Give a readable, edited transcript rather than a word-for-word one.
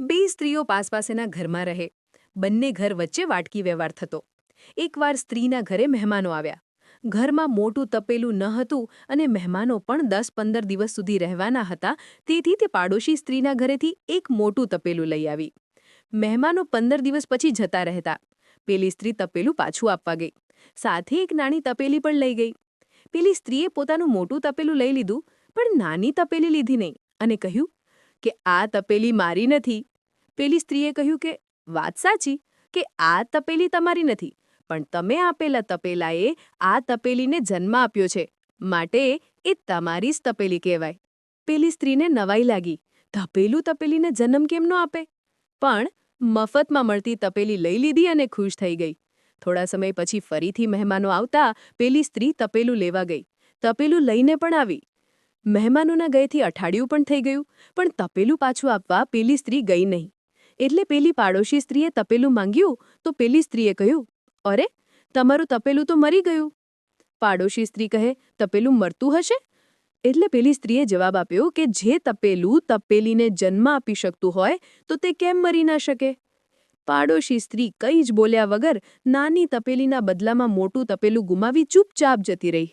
બે સ્ત્રીઓ પાસપાસેના ઘરમાં રહે. બંને ઘર વચ્ચે વાટકી વ્યવહાર થતો. એકવાર સ્ત્રીના ઘરે મહેમાનો આવ્યા. ઘરમાં મોટું તપેલું ન હતું અને મહેમાનો પણ 10-15 દિવસ સુધી રહેવાના હતા, તેથી તે પાડોશી સ્ત્રીના ઘરેથી એક મોટું તપેલું લઈ આવી. મહેમાનો 15 દિવસ પછી જતા રહેતા. પેલી સ્ત્રી તપેલું પાછું આપવા ગઈ. સાથે એક નાની તપેલી પણ લઈ ગઈ. પેલી સ્ત્રીએ પોતાનું મોટું તપેલું લઈ લીધું, પણ નાની તપેલી લીધી નહીં અને કહ્યું કે આ તપેલી મારી નથી. પેલી સ્ત્રીએ કહ્યું કે વાત સાચી કે આ તપેલી તમારી નથી, પણ તમે આપેલા તપેલાએ આ તપેલીને જન્મ આપ્યો છે, માટે એ તમારી જ તપેલી કહેવાય. પેલી સ્ત્રીને નવાઈ લાગી. તપેલું તપેલીને જન્મ કેમ ન આપે? પણ મફતમાં મળતી તપેલી લઈ લીધી અને ખુશ થઈ ગઈ. થોડા સમય પછી ફરીથી મહેમાનો આવતા પેલી સ્ત્રી તપેલું લેવા ગઈ. તપેલું લઈને પણ આવી. મહેમાનોના ગયેથી અઠવાડિયું પણ થઈ ગયું, પણ તપેલું પાછું આપવા પેલી સ્ત્રી ગઈ નહીં. એટલે પેલી પાડોશી સ્ત્રીએ તપેલું માંગ્યું તો પેલી સ્ત્રીએ કહ્યું, અરે, તમારું તપેલું તો મરી ગયું. પાડોશી સ્ત્રી કહે, તપેલું મરતું હશે? એટલે પેલી સ્ત્રીએ જવાબ આપ્યો કે જે તપેલું તપેલીને જન્મ આપી શકતું હોય તો તે કેમ મરી ન શકે? પાડોશી સ્ત્રી કંઈ જ બોલ્યા વગર નાની તપેલીના બદલામાં મોટું તપેલું ગુમાવી ચૂપચાપ જતી રહી.